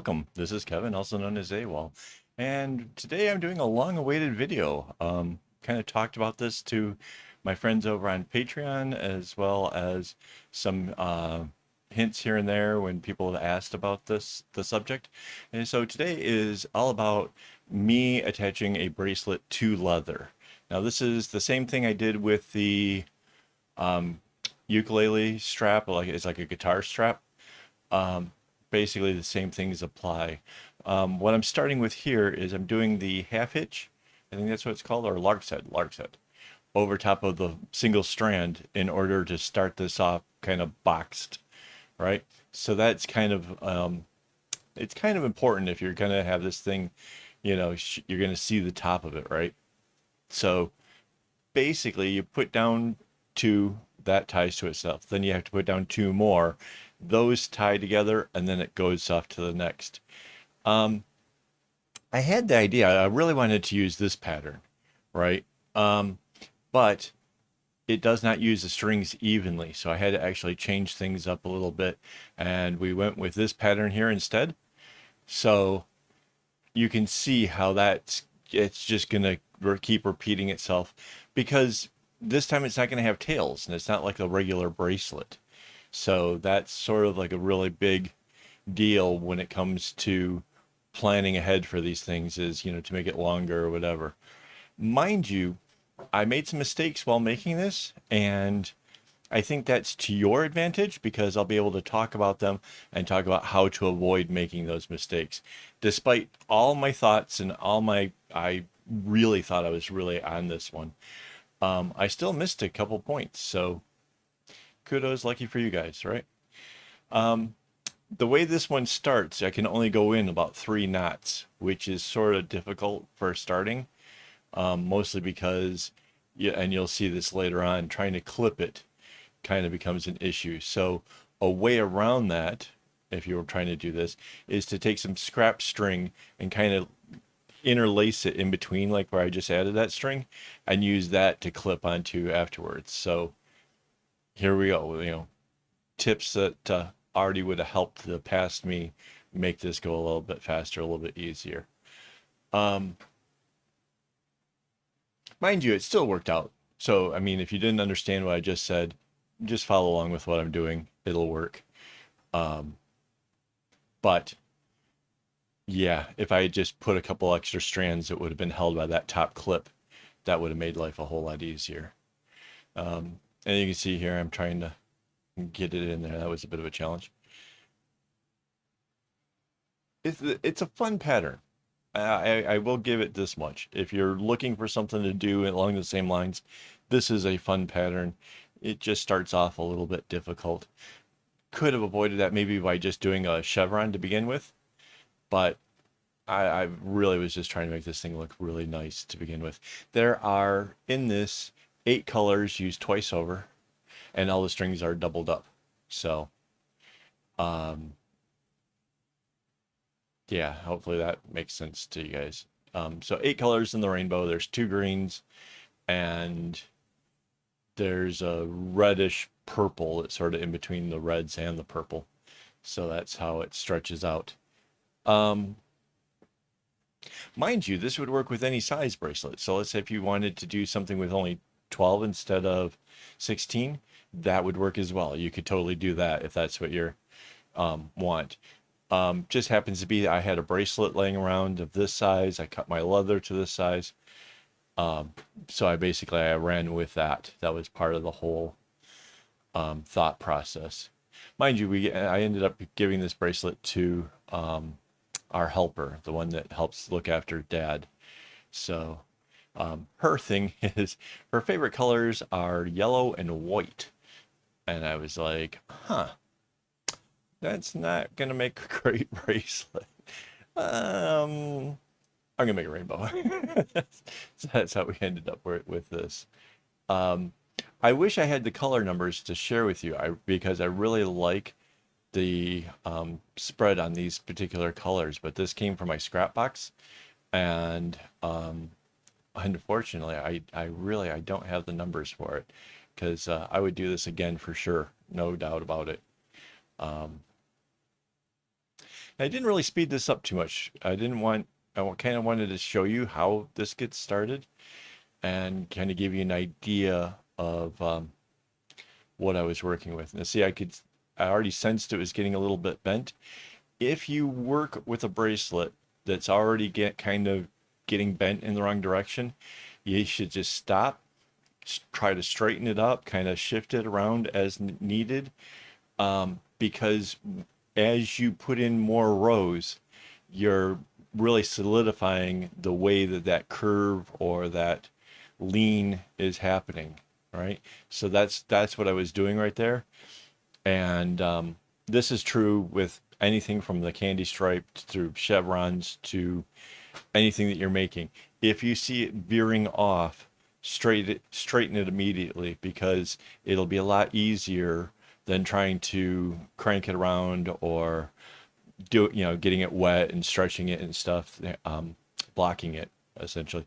welcome. This is Kevin, also known as AWOL. And today I'm doing a long-awaited video. Kind of talked about this to my friends over on Patreon, as well as some hints here and there when people have asked about the subject. And so today is all about me attaching a bracelet to leather. Now, this is the same thing I did with the um, ukulele strap, like it's like a guitar strap. Um, Basically, the same things apply. What I'm starting with here is I'm doing the half hitch. I think that's what it's called, or lark's head, over top of the single strand in order to start this off kind of boxed, right? So that's kind of it's kind of important if you're gonna have this thing, you're gonna see the top of it, right? So basically, you put down two, that ties to itself. Then you have to put down two more. Those tie together, and then it goes off to the next. Um, I had the idea. I really wanted to use this pattern, right? Um, but it does not use the strings evenly, so I had to actually change things up a little bit, and we went with this pattern here instead. So you can see how it's just gonna keep repeating itself because this time it's not gonna have tails, and it's not like a regular bracelet. So that's sort of like a really big deal when it comes to planning ahead for these things is, to make it longer or whatever. Mind you, I made some mistakes while making this, and I think that's to your advantage because I'll be able to talk about them and talk about how to avoid making those mistakes. Despite all my thoughts and I really thought I was really on this one. I still missed a couple points, so kudos, lucky for you guys, right? Um, the way this one starts, I can only go in about 3 knots, which is sort of difficult for starting, mostly because, yeah, and you'll see this later on, trying to clip it kind of becomes an issue. So a way around that, if you were trying to do this, is to take some scrap string and kind of interlace it in between, like where I just added that string, and use that to clip onto afterwards. So here we go. Tips that already would have helped the past me make this go a little bit faster, a little bit easier. Um, Mind you, it still worked out. So, I mean, if you didn't understand what I just said, just follow along with what I'm doing. It'll work. Um, but yeah, if I had just put a couple extra strands, it would have been held by that top clip. That would have made life a whole lot easier. And you can see here, I'm trying to get it in there. That was a bit of a challenge. It's a fun pattern. I will give it this much. If you're looking for something to do along the same lines, this is a fun pattern. It just starts off a little bit difficult. Could have avoided that maybe by just doing a chevron to begin with, but I really was just trying to make this thing look really nice to begin with. There are, in this, 8 colors used twice over, and all the strings are doubled up. So, um, yeah, hopefully that makes sense to you guys. So 8 colors in the rainbow. There's 2 greens, and there's a reddish purple that's sort of in between the reds and the purple. So that's how it stretches out. Um, Mind you, this would work with any size bracelet. So let's say if you wanted to do something with only 12 instead of 16, that would work as well. You could totally do that if that's what you want. Just happens to be I had a bracelet laying around of this size. I cut my leather to this size. Um, so I ran with that. That was part of the whole thought process. Mind you, I ended up giving this bracelet to our helper, the one that helps look after Dad. So her thing is her favorite colors are yellow and white, and I was like, huh, that's not gonna make a great bracelet. Um, I'm gonna make a rainbow. So that's how we ended up with this. Um, I wish I had the color numbers to share with you. Because I really like the spread on these particular colors, but this came from my scrap box, and unfortunately, I don't have the numbers for it because I would do this again for sure, no doubt about it. Um, I didn't really speed this up too much. I kind of wanted to show you how this gets started and kind of give you an idea of what I was working with. Now, see, I already sensed it was getting a little bit bent. If you work with a bracelet that's already kind of getting bent in the wrong direction, you should just stop, try to straighten it up, kind of shift it around as needed, because as you put in more rows, you're really solidifying the way that that curve or that lean is happening, right? So that's what I was doing right there. And this is true with anything from the candy stripe through chevrons to anything that you're making. If you see it veering off, straighten it immediately, because it'll be a lot easier than trying to crank it around or getting it wet and stretching it and stuff, blocking it essentially,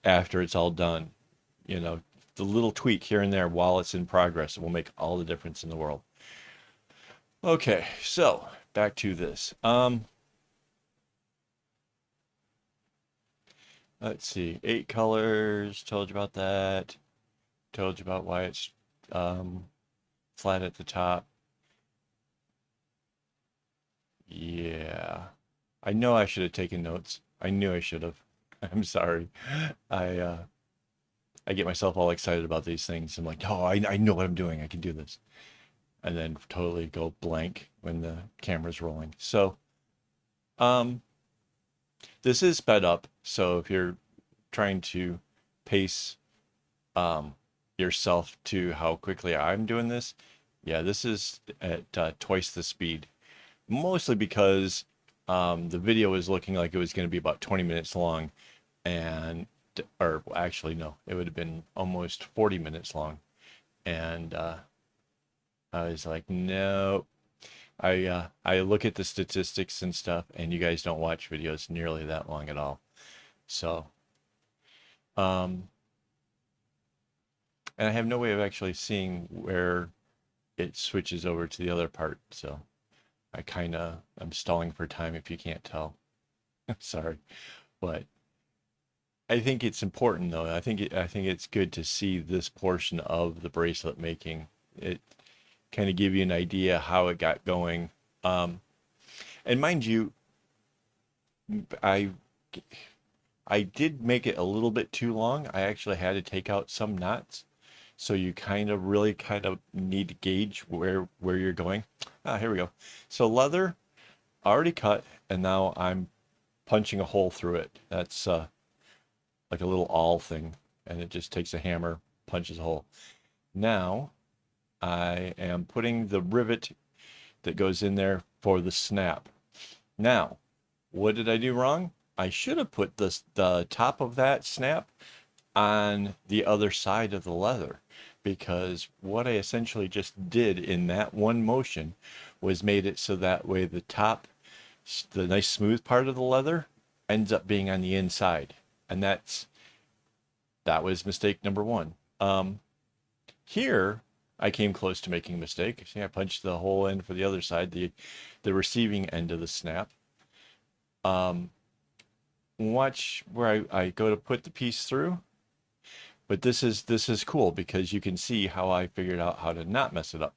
after it's all done. You know, the little tweak here and there while it's in progress will make all the difference in the world. Okay, so back to this. Let's see, 8 colors. Told you about that. Told you about why it's flat at the top. Yeah, I know I should have taken notes. I knew I should have. I'm sorry. I uh, I get myself all excited about these things. I'm like, oh, I know what I'm doing. I can do this, and then totally go blank when the camera's rolling. So, um, this is sped up. So if you're trying to pace yourself to how quickly I'm doing this, yeah, this is at twice the speed. Mostly because the video was looking like it was going to be about 20 minutes long, and or actually no, it would have been almost 40 minutes long, and I was like, no. I look at the statistics and stuff, and you guys don't watch videos nearly that long at all. So, um, and I have no way of actually seeing where it switches over to the other part. So I'm stalling for time if you can't tell. Sorry, but I think it's important though. I think it's good to see this portion of the bracelet making. It kind of give you an idea how it got going. Um, and mind you, I I did make it a little bit too long. I actually had to take out some knots. So you kind of need to gauge where you're going. Ah, here we go. So leather already cut, and now I'm punching a hole through it. That's like a little awl thing, and it just takes a hammer, punches a hole. Now I am putting the rivet that goes in there for the snap. Now, what did I do wrong? I should have put the top of that snap on the other side of the leather, because what I essentially just did in that one motion was made it so that way the top, the nice smooth part of the leather, ends up being on the inside. And that was mistake number one. Here I came close to making a mistake. See, I punched the hole in for the other side, the receiving end of the snap. Watch where I go to put the piece through. But this is cool because you can see how I figured out how to not mess it up.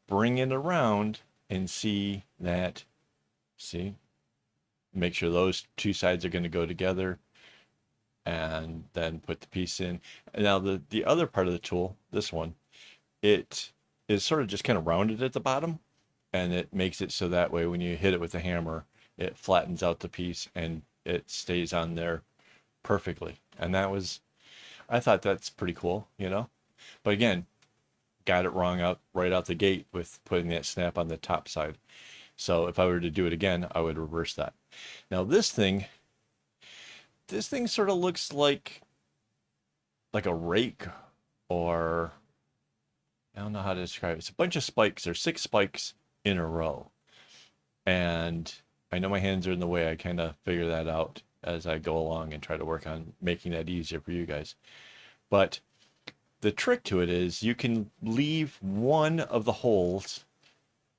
Bring it around and see, make sure those two sides are going to go together, and then put the piece in. And now the other part of the tool, this one, it is sort of just kind of rounded at the bottom, and it makes it so that way when you hit it with a hammer, it flattens out the piece and it stays on there perfectly. And I thought that's pretty cool, you know? But again, got it wrong right out the gate with putting that snap on the top side. So if I were to do it again, I would reverse that. Now this thing sort of looks like a rake, or I don't know how to describe it. It's a bunch of spikes. There's 6 spikes in a row. And I know my hands are in the way. I kind of figure that out as I go along and try to work on making that easier for you guys. But the trick to it is you can leave one of the holes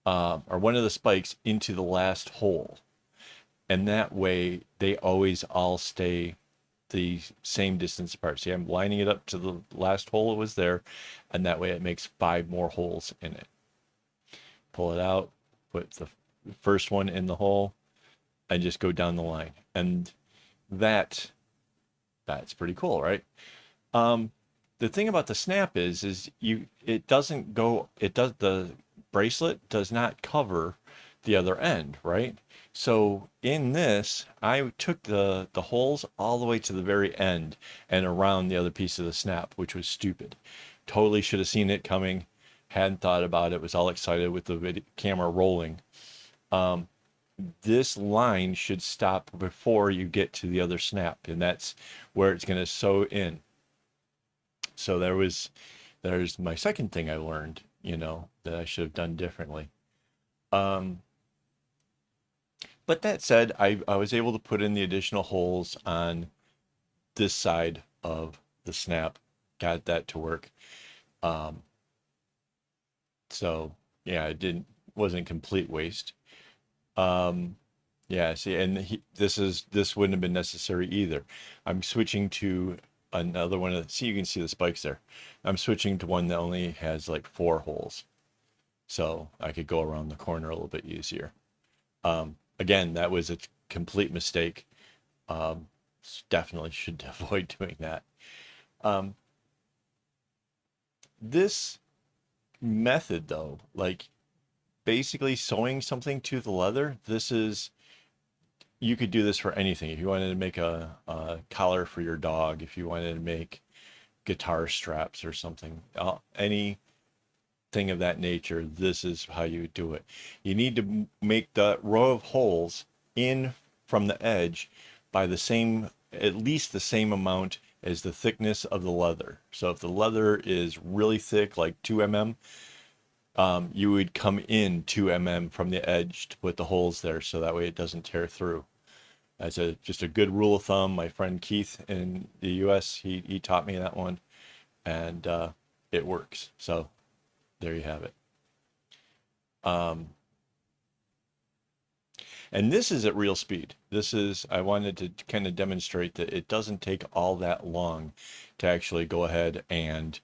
or one of the spikes into the last hole. And that way they always all stay the same distance apart. See, I'm lining it up to the last hole it was there, and that way it makes 5 more holes in it. Pull it out, put the first one in the hole, and just go down the line. And that's pretty cool, right? The thing about the snap is the bracelet does not cover the other end, right? So in this, I took the holes all the way to the very end and around the other piece of the snap, which was stupid. Totally should have seen it coming. Hadn't thought about it. Was all excited with the camera rolling. This line should stop before you get to the other snap, and that's where it's going to sew in. So there's my second thing I learned, that I should have done differently. But that said, I was able to put in the additional holes on this side of the snap, got that to work. So yeah, wasn't complete waste. Yeah, see, and this wouldn't have been necessary either. I'm switching to another one. See, you can see the spikes there. I'm switching to one that only has like 4 holes, so I could go around the corner a little bit easier. Again, that was a complete mistake. Definitely should avoid doing that. This method, though, like basically sewing something to the leather, you could do this for anything. If you wanted to make a collar for your dog, if you wanted to make guitar straps or something, anything of that nature, this is how you would do it. You need to make the row of holes in from the edge by at least the same amount as the thickness of the leather. So if the leather is really thick, like 2 mm, you would come in 2 mm from the edge to put the holes there, so that way it doesn't tear through. That's just a good rule of thumb. My friend Keith in the US, he taught me that one, and it works. So there you have it. And this is at real speed. I wanted to kind of demonstrate that it doesn't take all that long to actually go ahead and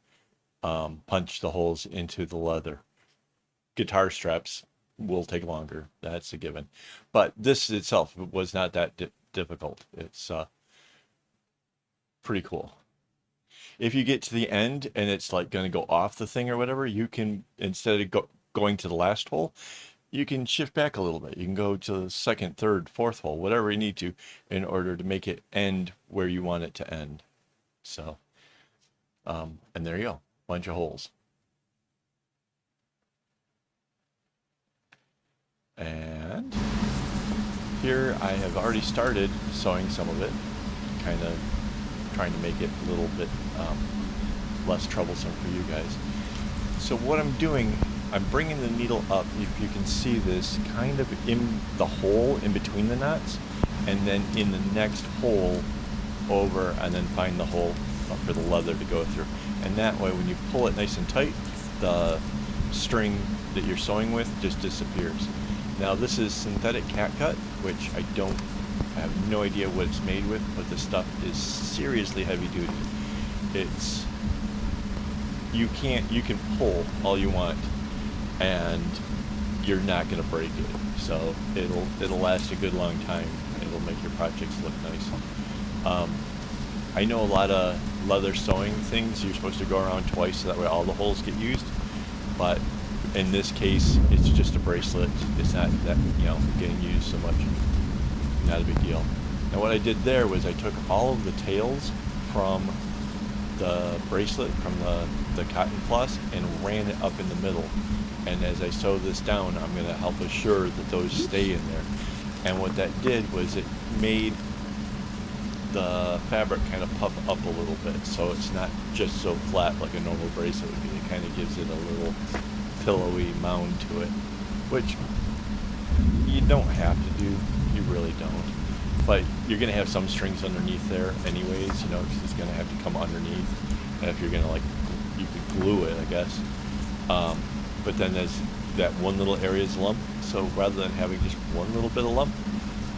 punch the holes into the leather. Guitar straps will take longer. That's a given. But this itself was not that difficult. It's pretty cool. If you get to the end and it's like going to go off the thing or whatever, you can, instead of going to the last hole, you can shift back a little bit. You can go to the second, third, fourth hole, whatever you need to, in order to make it end where you want it to end. So, and there you go, bunch of holes. And here I have already started sewing some of it, kind of trying to make it a little bit less troublesome for you guys. So what I'm doing, I'm bringing the needle up, if you can see this, kind of in the hole in between the knots, and then in the next hole over, and then find the hole for the leather to go through. And that way, when you pull it nice and tight, the string that you're sewing with just disappears. Now this is synthetic catgut, which I have no idea what it's made with, but the stuff is seriously heavy duty. You can pull all you want, and you're not going to break it. So it'll last a good long time. It'll make your projects look nice. I know a lot of leather sewing things, you're supposed to go around twice so that way all the holes get used. But in this case, it's just a bracelet. It's not that, getting used so much. Not a big deal. Now what I did there was I took all of the tails from the bracelet, from the cotton floss, and ran it up in the middle. And as I sew this down, I'm going to help assure that those stay in there. And what that did was it made the fabric kind of puff up a little bit, so it's not just so flat like a normal bracelet would be. It kind of gives it a little pillowy mound to it, which you don't have to do. You really don't. But you're going to have some strings underneath there anyways, because it's going to have to come underneath. And if you're going to, you could glue it, I guess. But then as that one little area is a lump. So rather than having just one little bit of lump,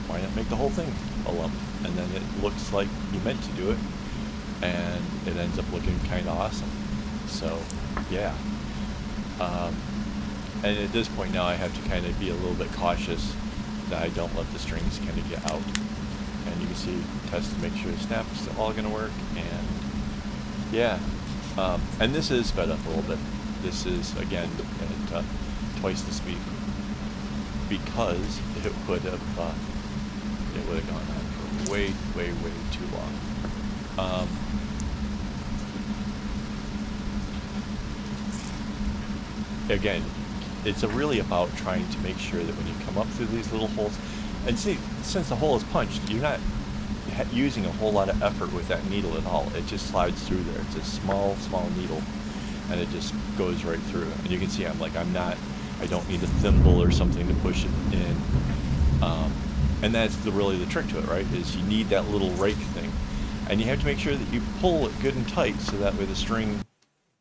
why not make the whole thing a lump? And then it looks like you meant to do it, and it ends up looking kind of awesome. So, yeah. Um, and at this point now I have to kind of be a little bit cautious that I don't let the strings kind of get out. And you can see, test to make sure the snap's all going to work, and yeah. And this is sped up a little bit. This is, again, at twice the speed, because it would have gone on for way, way, way too long. Again, it's really about trying to make sure that when you come up through these little holes, and see, since the hole is punched, you're not using a whole lot of effort with that needle at all. It just slides through there. It's a small, small needle, and it just goes right through. And you can see I don't need a thimble or something to push it in. And that's really the trick to it, right? Is you need that little rake thing. And you have to make sure that you pull it good and tight so that way the string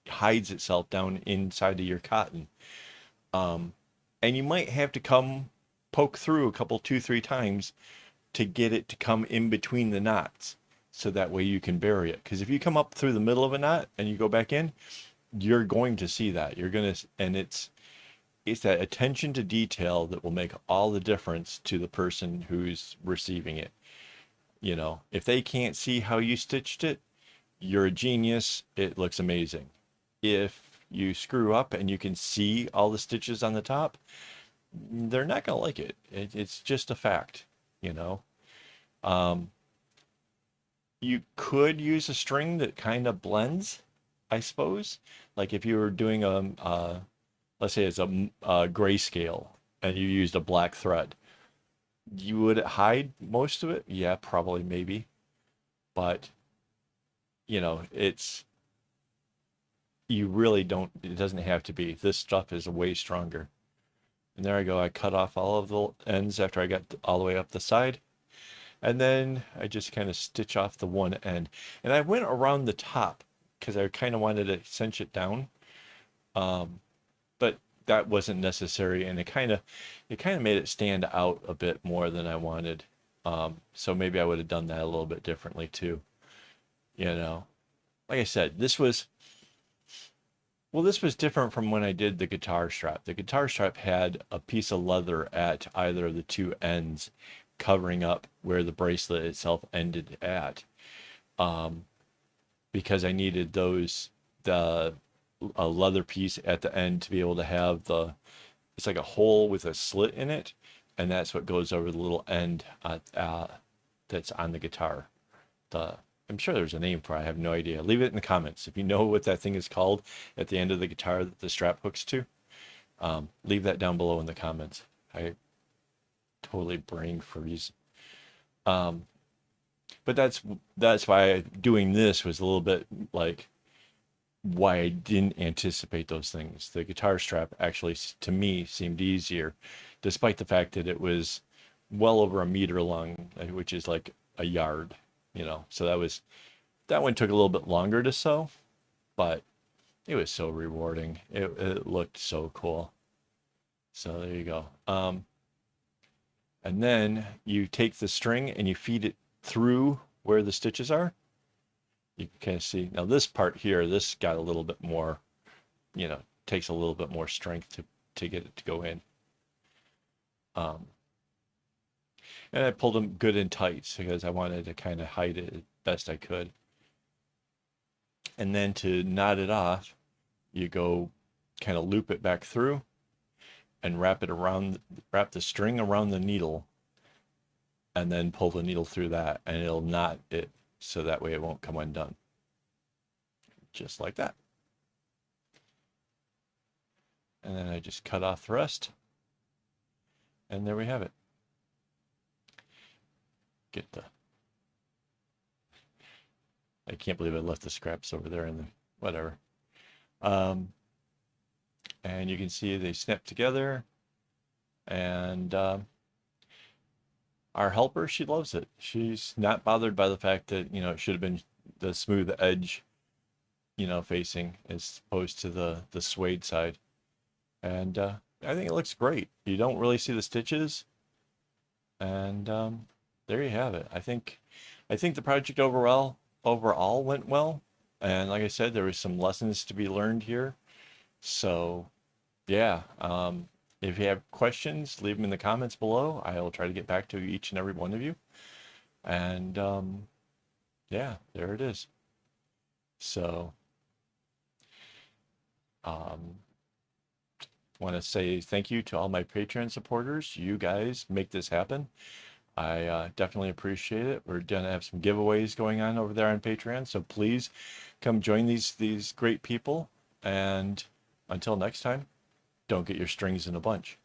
hides itself down inside of your cotton. And you might have to poke through a couple, 2, 3 times to get it to come in between the knots, so that way you can bury it. Because if you come up through the middle of a knot and you go back in, you're going to see that. And it's that attention to detail that will make all the difference to the person who's receiving it. You know, if they can't see how you stitched it, you're a genius. It looks amazing. If you screw up and you can see all the stitches on the top, they're not going to like it. It's just a fact, you know. You could use a string that kind of blends, I suppose. Like if you were doing let's say it's a grayscale and you used a black thread, you would hide most of it. Yeah, probably, maybe. But, you know, you really don't, it doesn't have to be. This stuff is way stronger. And there I go. I cut off all of the ends after I got all the way up the side. And then I just kind of stitch off the one end. And I went around the top because I kind of wanted to cinch it down. But that wasn't necessary, and it kind of made it stand out a bit more than I wanted. So maybe I would have done that a little bit differently too. You know, like I said, this was different from when I did the guitar strap. The guitar strap had a piece of leather at either of the two ends, covering up where the bracelet itself ended at, because I needed a leather piece at the end to be able to have it's like a hole with a slit in it, and that's what goes over the little end that's on the guitar. I'm sure there's a name for it. I have no idea. Leave it in the comments if you know what that thing is called at the end of the guitar that the strap hooks to. Leave that down below in the comments. I totally brain freeze. But that's why doing this was a little bit like why I didn't anticipate those things. The guitar strap actually, to me, seemed easier, despite the fact that it was well over a meter long, which is like a yard, you know. So that one took a little bit longer to sew, but it was so rewarding. It looked so cool. So there you go. And then you take the string and you feed it through where the stitches are. You can kind of see now this part here, this got a little bit more, you know, takes a little bit more strength to get it to go in. And I pulled them good and tight because I wanted to kind of hide it as best I could. And then to knot it off, you go kind of loop it back through and wrap the string around the needle, and then pull the needle through that, and it'll knot it so that way it won't come undone. Just like that. And then I just cut off the rest, and there we have it. I can't believe I left the scraps over there, and whatever. And you can see they snap together, and our helper, she loves it. She's not bothered by the fact that, you know, it should have been the smooth edge, you know, facing as opposed to the suede side. And I think it looks great. You don't really see the stitches, and there you have it. I think the project overall went well, and like I said, there was some lessons to be learned here. So yeah, if you have questions, leave them in the comments below. I'll try to get back to each and every one of you. And yeah, there it is. So um, want to say thank you to all my Patreon supporters. You guys make this happen. I definitely appreciate it. We're gonna have some giveaways going on over there on Patreon, so please come join these great people. And until next time, don't get your strings in a bunch.